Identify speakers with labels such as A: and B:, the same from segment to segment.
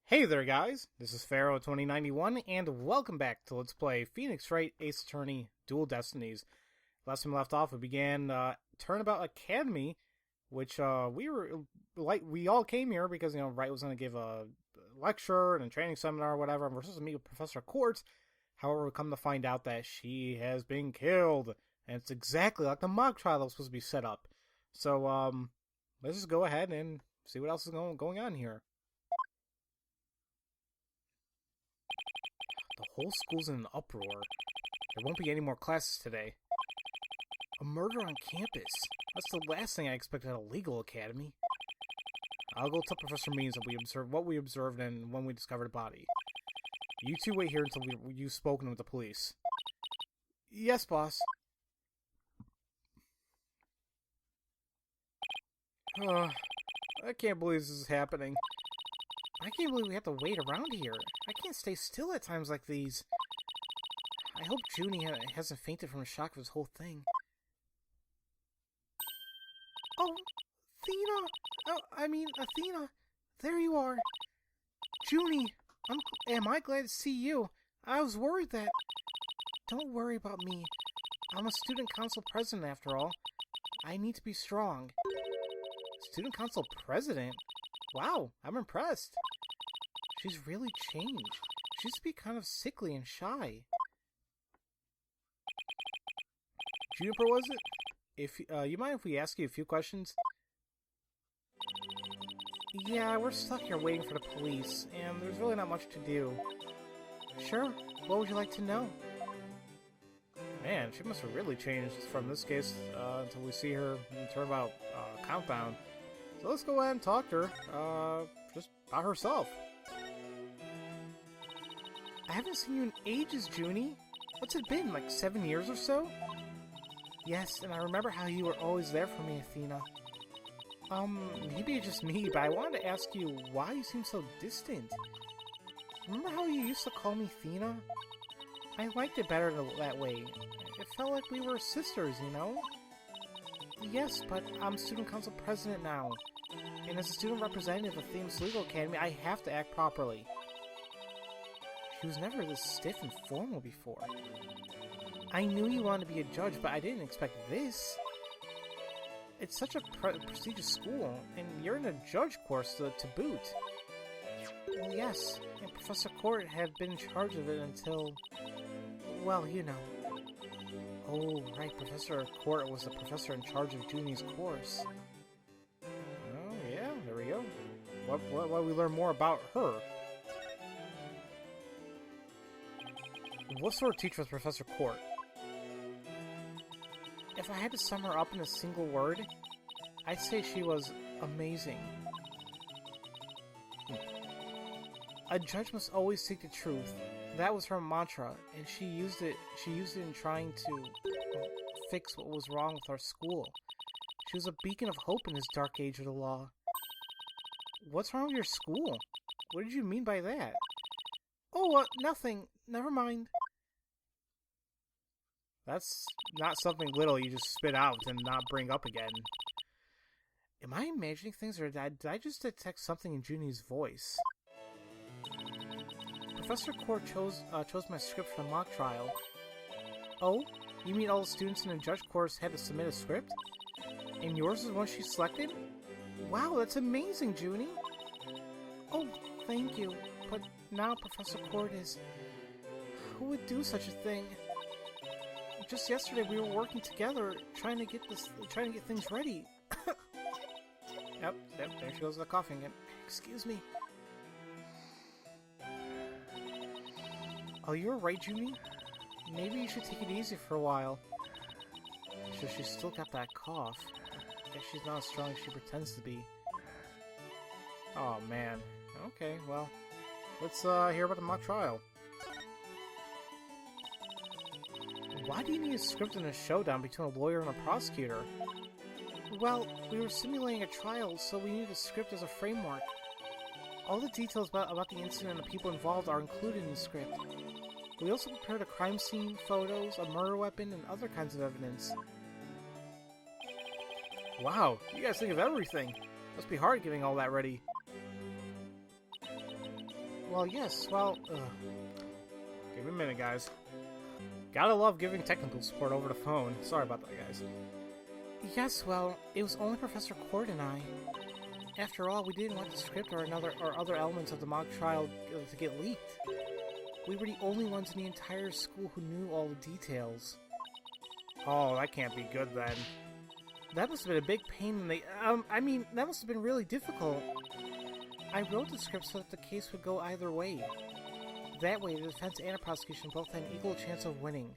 A: Hey there guys, this is Pharaoh2091 and welcome back to Let's Play Phoenix Wright Ace Attorney Dual Destinies. Last time we left off, we began Turnabout Academy, which we all came here because Wright was going to give a lecture and a training seminar or whatever, and we're supposed to meet with Professor Court. However, we come to find out that she has been killed, and it's exactly like the mock trial that was supposed to be set up. So let's just go ahead and see what else is going on here. The whole school's in an uproar. There won't be any more classes today. A murder on campus. That's the last thing I expect at a legal academy. I'll go tell Professor Means that what we observed and when we discovered a body. You two wait here until you've spoken with the police. Yes, boss. I can't believe this is happening. I can't believe we have to wait around here. I can't stay still at times like these. I hope Junie hasn't fainted from the shock of this whole thing. Oh, Athena. There you are. Junie, am I glad to see you? I was worried that... Don't worry about me. I'm a student council president after all. I need to be strong. Student council president? Wow, I'm impressed. She's really changed. She used to be kind of sickly and shy. Juniper, was it? If you mind if we ask you a few questions? Yeah, we're stuck here waiting for the police, and there's really not much to do. Sure. What would you like to know? Man, she must have really changed from this case until we see her in Turnabout Countdown. So let's go ahead and talk to her, just about herself. I haven't seen you in ages, Junie. What's it been, like 7 years or so? Yes, and I remember how you were always there for me, Athena. Maybe it's just me, but I wanted to ask you why you seem so distant. Remember how you used to call me Athena? I liked it better that way. It felt like we were sisters, you know? Yes, but I'm student council president now. And as a student representative of Themes Legal Academy, I have to act properly. She was never this stiff and formal before. I knew you wanted to be a judge, but I didn't expect this. It's such a prestigious school, and you're in a judge course to boot. Well, yes, and Professor Court had been in charge of it until... well, you know. Oh, right, Professor Court was the professor in charge of Junie's course. Oh, yeah, there we go. What we learn more about her. What sort of teacher was Professor Court? If I had to sum her up in a single word, I'd say she was amazing. A judge must always seek the truth. That was her mantra, and she used it in trying to fix what was wrong with our school. She was a beacon of hope in this dark age of the law. What's wrong with your school? What did you mean by that? Oh, nothing. Never mind. That's not something little you just spit out and not bring up again. Am I imagining things, or did I just detect something in Junie's voice? Professor Court chose my script for the mock trial. Oh? You mean all the students in the judge course had to submit a script? And yours is one she selected? Wow, that's amazing, Junie! Oh, thank you. But now Professor Court is... Who would do such a thing? Just yesterday we were working together, trying to get things ready. Yep, there she goes with the coughing again. Excuse me. Oh, you're right, Junie. Maybe you should take it easy for a while. So she's still got that cough. Guess she's not as strong as she pretends to be. Oh man. Okay, well, let's hear about the mock trial. Why do you need a script in a showdown between a lawyer and a prosecutor? Well, we were simulating a trial, so we needed a script as a framework. All the details about the incident and the people involved are included in the script. We also prepared a crime scene, photos, a murder weapon, and other kinds of evidence. Wow, you guys think of everything. Must be hard getting all that ready. Well, yes, well, give me a minute, guys. Gotta love giving technical support over the phone. Sorry about that, guys. Yes, well, it was only Professor Cord and I. After all, we didn't want the script or other elements of the mock trial to get leaked. We were the only ones in the entire school who knew all the details. Oh, that can't be good then. That must have been a big pain in the... I mean, that must have been really difficult. I wrote the script so that the case would go either way. That way, the defense and the prosecution both had an equal chance of winning.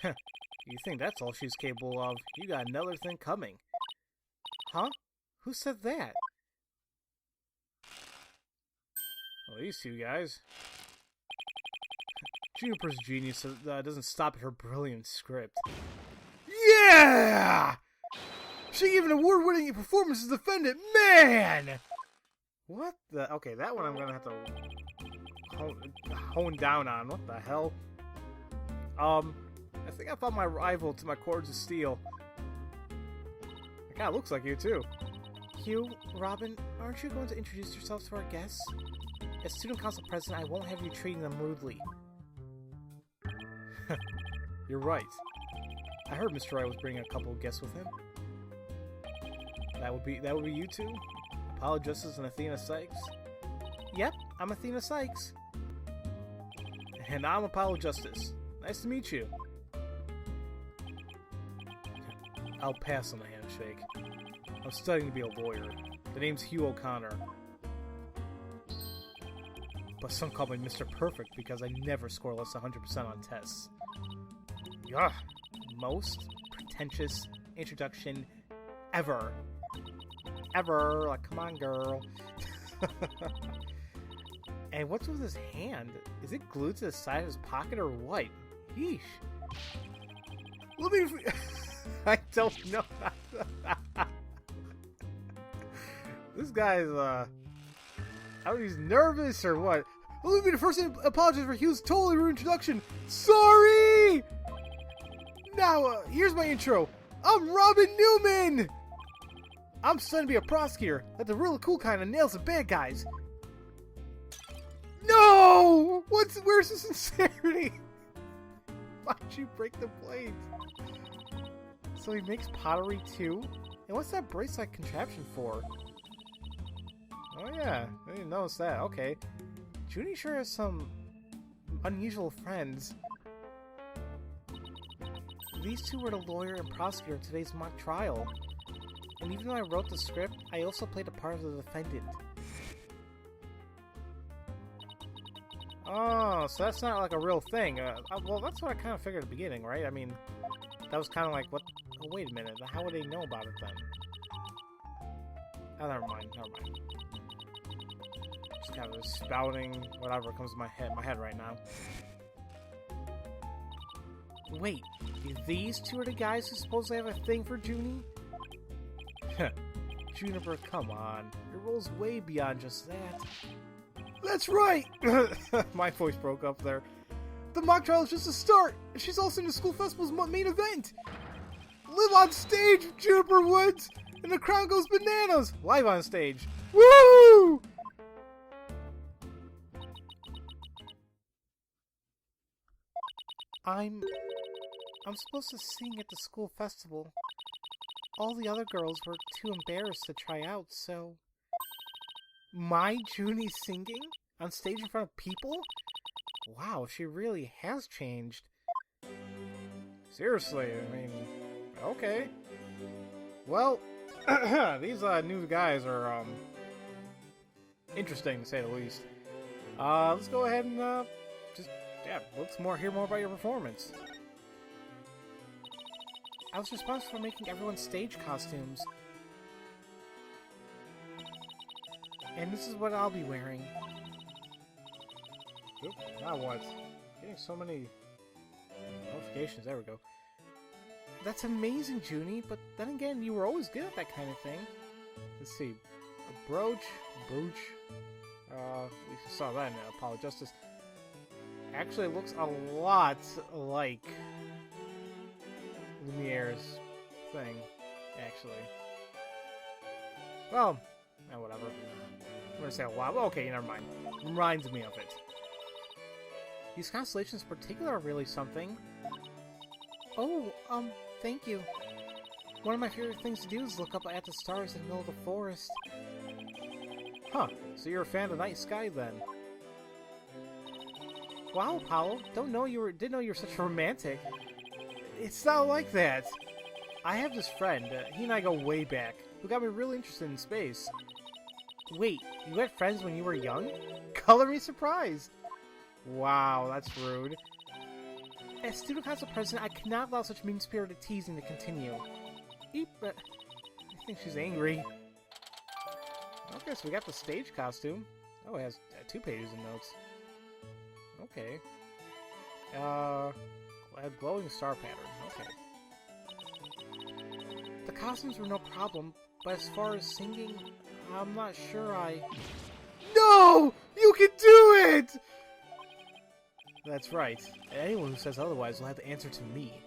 A: You think that's all she's capable of? You got another thing coming. Huh? Who said that? Well, these two guys. Juniper's genius doesn't stop at her brilliant script. Yeah! She gave an award-winning performance as defendant. Man! What the... Okay, that one I'm gonna have to hone down on. What the hell? I think I found my rival to my cords of steel. It kinda looks like you, too. Hugh, Robin, aren't you going to introduce yourselves to our guests? As student council president, I won't have you treating them rudely. You're right. I heard Mr. Wright was bringing a couple of guests with him. That would be you two? Apollo Justice and Athena Sykes? Yep, I'm Athena Sykes. And I'm Apollo Justice. Nice to meet you. I'll pass on the handshake. I'm studying to be a lawyer. The name's Hugh O'Connor. But some call me Mr. Perfect because I never score less than 100% on tests. Ugh. Most pretentious introduction ever. Ever. Like, come on, girl. And what's with his hand? Is it glued to the side of his pocket or what? Yeesh. Let me... I don't know. This guy's, I don't know, he's nervous or what? Let me be the first to apologize for Hugh's totally rude introduction. Sorry! Now, here's my intro. I'm Robin Newman! I'm studying to be a prosecutor. That's the really cool kind of nails the bad guys. No! Where's the sincerity? Why'd you break the blades? So he makes pottery too? And what's that bracelet contraption for? Oh yeah, I didn't notice that. Okay. Junie sure has some unusual friends. These two were the lawyer and prosecutor of today's mock trial. And even though I wrote the script, I also played a part of the defendant. Oh, so that's not like a real thing. Well, that's what I kind of figured at the beginning, right? I mean, that was kind of like, what? Oh, wait a minute. How would they know about it then? Oh, never mind. Just kind of spouting whatever comes to my head right now. Wait, these two are the guys who supposedly have a thing for Junie? Juniper, come on. Your role's way beyond just that. That's right! My voice broke up there. The mock trial is just a start, and she's also in the school festival's main event! Live on stage, Juniper Woods, and the crowd goes bananas! Live on stage. Woo! I'm supposed to sing at the school festival. All the other girls were too embarrassed to try out, so... My Junie singing? On stage in front of people? Wow, she really has changed. Seriously, I mean... Okay. Well, these new guys are, interesting to say the least. Let's go ahead and, let's hear more about your performance. I was responsible for making everyone's stage costumes. And this is what I'll be wearing. Oop, now what? Getting so many notifications, there we go. That's amazing, Junie, but then again, you were always good at that kind of thing. Let's see. A brooch. We saw that in Apollo Justice. Actually, it looks a lot like Lumiere's thing, actually. Well, whatever. gonna say a lot. Okay, never mind. Reminds me of it. These constellations in particular are really something. Oh, thank you. One of my favorite things to do is look up at the stars in the middle of the forest. Huh, so you're a fan of the night sky then? Wow, Apollo, didn't know you were such a romantic. It's not like that. I have this friend, he and I go way back, who got me really interested in space. Wait, you had friends when you were young? Color me surprised! Wow, that's rude. As student council president, I cannot allow such mean-spirited teasing to continue. Eep, I think she's angry. Okay, so we got the stage costume. Oh, it has 2 pages of notes. Okay. Glowing star pattern. Okay. The costumes were no problem, but as far as singing, I'm not sure I... No! You can do it! That's right. Anyone who says otherwise will have to answer to me.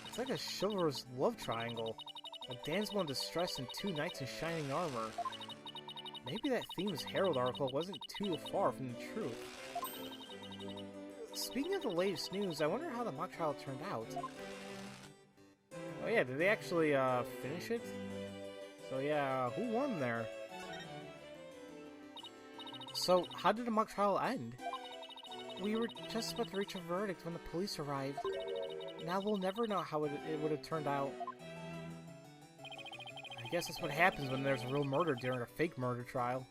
A: It's like a chivalrous love triangle. A damsel in distress and 2 knights in shining armor. Maybe that theme's Herald article wasn't too far from the truth. Speaking of the latest news, I wonder how the mock trial turned out. Oh yeah, did they actually finish it? So yeah, who won there? So, how did the mock trial end? We were just about to reach a verdict when the police arrived. Now we'll never know how it would have turned out. I guess that's what happens when there's a real murder during a fake murder trial.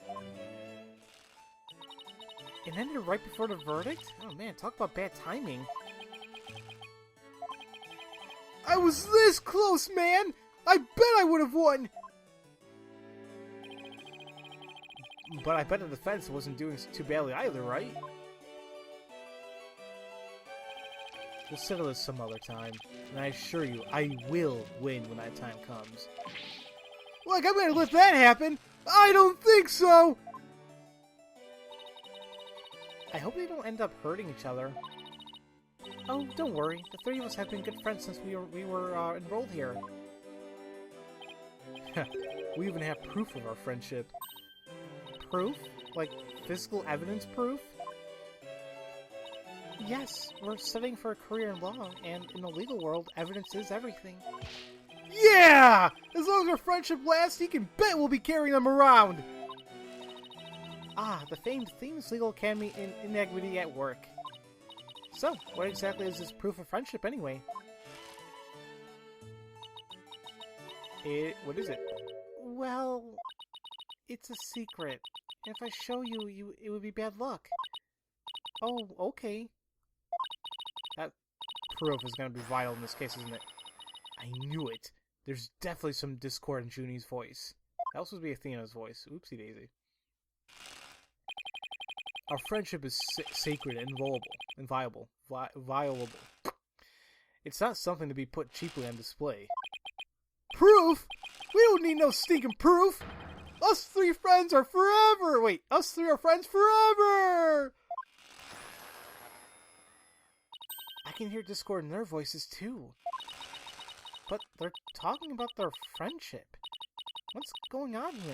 A: It ended right before the verdict? Oh man, talk about bad timing. I was this close, man! I bet I would have won! But I bet the defense wasn't doing too badly either, right? We'll settle this some other time, and I assure you, I will win when that time comes. Like, I'm gonna let that happen! I don't think so! I hope they don't end up hurting each other. Oh, don't worry. The 3 of us have been good friends since we were enrolled here. We even have proof of our friendship. Proof? Like, physical evidence proof? Yes, we're studying for a career in law, and in the legal world, evidence is everything. Yeah! As long as our friendship lasts, you can bet we'll be carrying them around! Ah, the famed Themes Legal Academy in Inequity at Work. So, what exactly is this proof of friendship anyway? What is it? Well, it's a secret. If I show you, it would be bad luck. Oh, okay. That proof is going to be vital in this case, isn't it? I knew it. There's definitely some discord in Junie's voice. That was supposed to be Athena's voice. Oopsie daisy. Our friendship is sacred and inviolable. Violable. It's not something to be put cheaply on display. Proof? We don't need no stinking proof! Us 3 friends are forever! Wait, us 3 are friends forever! I can hear discord in their voices too. But they're talking about their friendship. What's going on here?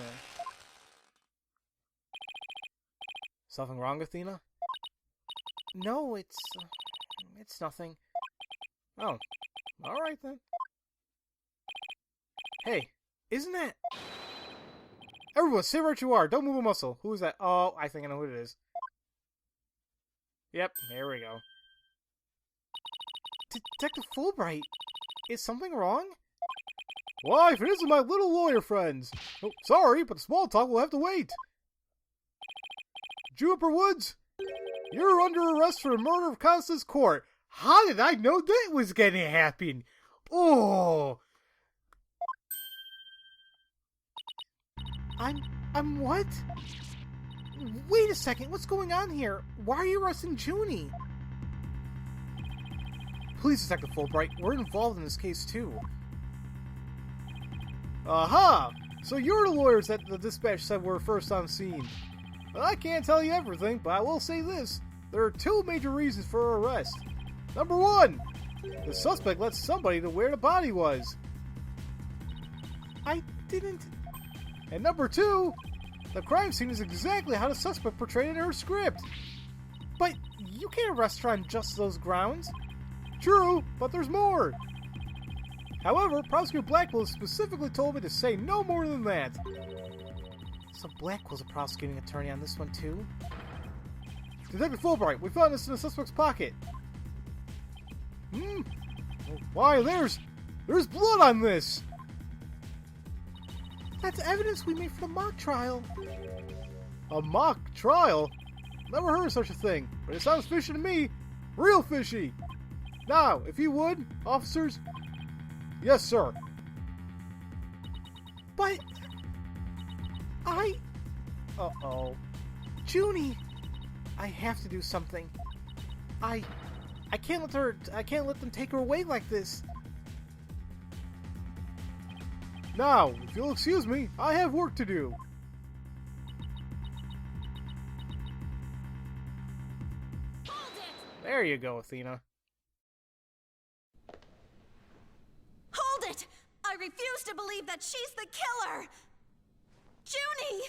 A: Something wrong, Athena? No, it's nothing. Oh, alright then. Hey, isn't that... Everyone, stay where you are. Don't move a muscle. Who is that? Oh, I think I know who it is. Yep, here we go. Detective Fulbright, is something wrong? Why, if it isn't my little lawyer friends. Oh, sorry, but the small talk will have to wait. Juniper Woods, you're under arrest for the murder of Constance Court. How did I know that was going to happen? Oh... I'm what? Wait a second, what's going on here? Why are you arresting Junie? Please, Detective Fulbright, we're involved in this case too. Aha! So you're the lawyers that the dispatch said were first on scene. Well, I can't tell you everything, but I will say this. There are 2 major reasons for our arrest. Number 1, the suspect led somebody to where the body was. I didn't... And number 2, the crime scene is exactly how the suspect portrayed in her script. But you can't arrest her on just those grounds. True, but there's more. However, Prosecutor Blackwell specifically told me to say no more than that. So Blackwell's a prosecuting attorney on this one too? Detective Fulbright, we found this in the suspect's pocket. Why, there's blood on this! That's evidence we made for the mock trial. A mock trial? Never heard of such a thing, but it sounds fishy to me. Real fishy! Now, if you would, officers... Yes, sir. But... Uh-oh. Junie! I have to do something. I can't let them take her away like this. Now, if you'll excuse me, I have work to do.
B: Hold it!
A: There you go, Athena.
B: Hold it! I refuse to believe that she's the killer! Junie!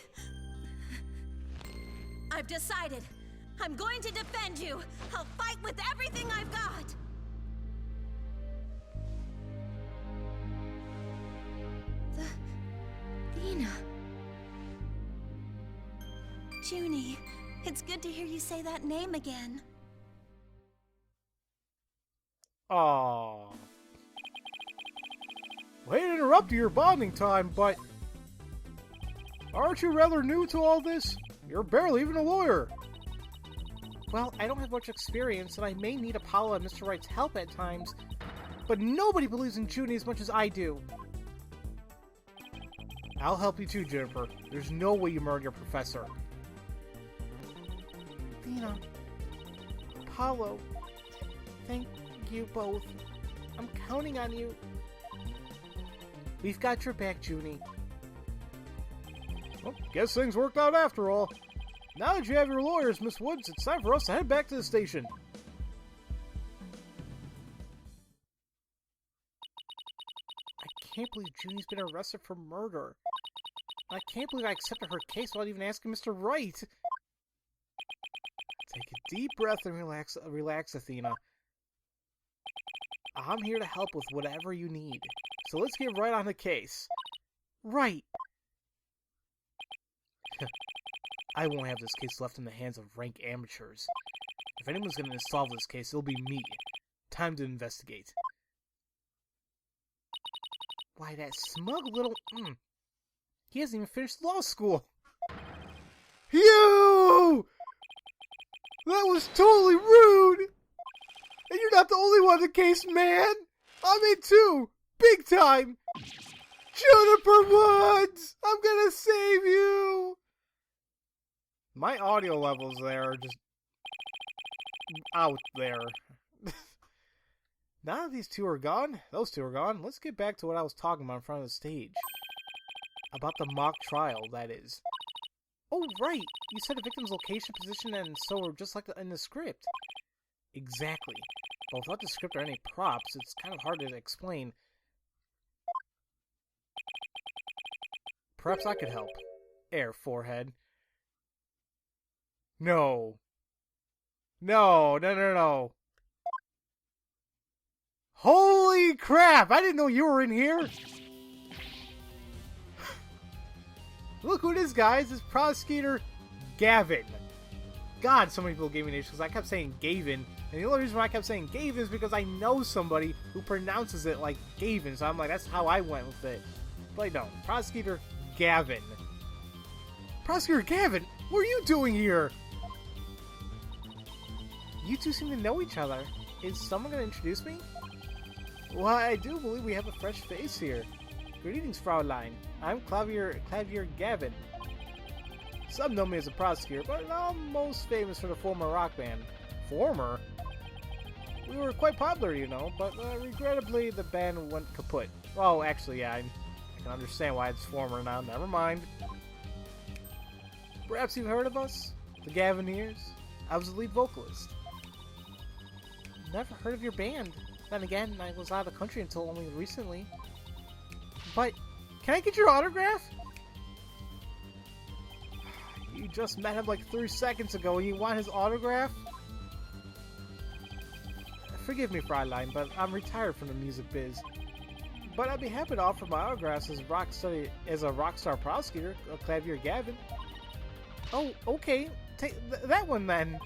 B: I've decided. I'm going to defend you. I'll fight with everything I've got. Athena. Junie, it's good to hear you say that name again.
A: Aww. Well, I hate to interrupt your bonding time, but... Aren't you rather new to all this? You're barely even a lawyer. Well, I don't have much experience, and I may need Apollo and Mr. Wright's help at times, but nobody believes in Junie as much as I do. I'll help you too, Jennifer. There's no way you murdered your professor. Athena. Apollo. Thank you both. I'm counting on you. We've got your back, Junie. Well, guess things worked out after all. Now that you have your lawyers, Miss Woods, it's time for us to head back to the station. I can't believe Junie's been arrested for murder. I can't believe I accepted her case without even asking Mr. Wright. Take a deep breath and relax, Athena. I'm here to help with whatever you need. So let's get right on the case. Right. I won't have this case left in the hands of rank amateurs. If anyone's going to solve this case, it'll be me. Time to investigate. Why, that smug little... He hasn't even finished law school. You! That was totally rude! And you're not the only one in the case, man! I'm in too! Big time! Juniper Woods! I'm gonna save you! My audio levels there are just... out there. Now that these two are gone, those two are gone, let's get back to what I was talking about in front of the stage. About the mock trial, that is. Oh, right! You said the victim's location, position, and so just like in the script. Exactly. But without the script or any props, it's kind of hard to explain. Perhaps I could help. Air, forehead. No. No. Holy crap! I didn't know you were in here! Look who it is, guys! It's Prosecutor Gavin. God, so many people gave me names because I kept saying Gavin. And the only reason why I kept saying Gavin is because I know somebody who pronounces it like Gavin. So I'm like, that's how I went with it. But I don't. Prosecutor Gavin. Prosecutor Gavin, what are you doing here? You two seem to know each other. Is someone going to introduce me? Well, I do believe we have a fresh face here. Greetings, Fraulein. I'm Clavier Gavin. Some know me as a prosecutor, but I'm most famous for the former rock band. Former? We were quite popular, you know, but regrettably the band went kaput. Oh, actually, yeah, I can understand why it's former now. Never mind. Perhaps you've heard of us? The Gavineers? I was the lead vocalist. Never heard of your band. Then again, I was out of the country until only recently. But, can I get your autograph? You just met him like 3 seconds ago and you want his autograph? Forgive me, Fräulein, but I'm retired from the music biz. But I'd be happy to offer my autographs as a rockstar prosecutor, Clavier Gavin. Oh, okay. Take that one then.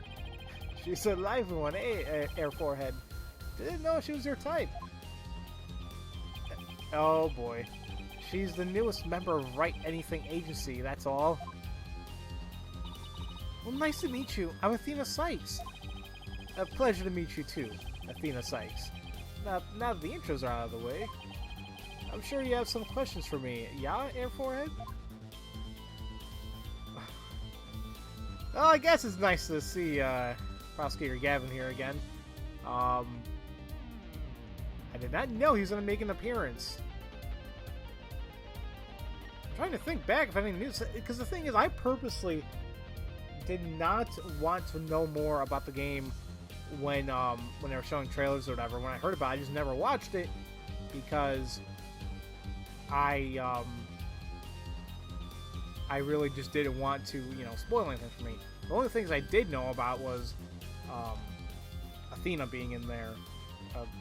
A: She's a lively one, Air Forehead. Didn't know she was your type. Oh boy. She's the newest member of Wright Anything Agency, that's all. Well, nice to meet you. I'm Athena Sykes. A pleasure to meet you too, Athena Sykes. Now that the intros are out of the way, I'm sure you have some questions for me. Yeah, Air Forehead? Well, I guess it's nice to see Prosecutor Gavin here again. I did not know he was going to make an appearance. I'm trying to think back if anything new, because the thing is, I purposely did not want to know more about the game when they were showing trailers or whatever. When I heard about it, I just never watched it because I really just didn't want to, spoil anything for me. The only things I did know about was Athena being in there,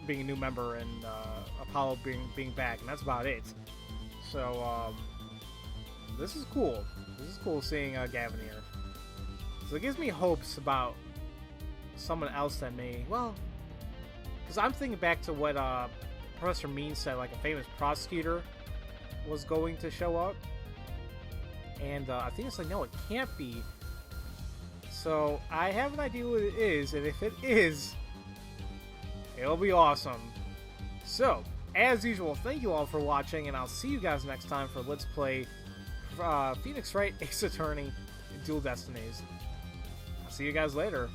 A: being a new member, and Apollo being back, and that's about it. So this is cool. This is cool seeing Gavin here. So it gives me hopes about someone else that may, well, because I'm thinking back to what Professor Mean said, like a famous prosecutor was going to show up, and I think it's like, no, it can't be. So I have an idea what it is, and if it is, it'll be awesome. So, as usual, thank you all for watching, and I'll see you guys next time for Let's Play Phoenix Wright Ace Attorney Dual Destinies. I'll see you guys later.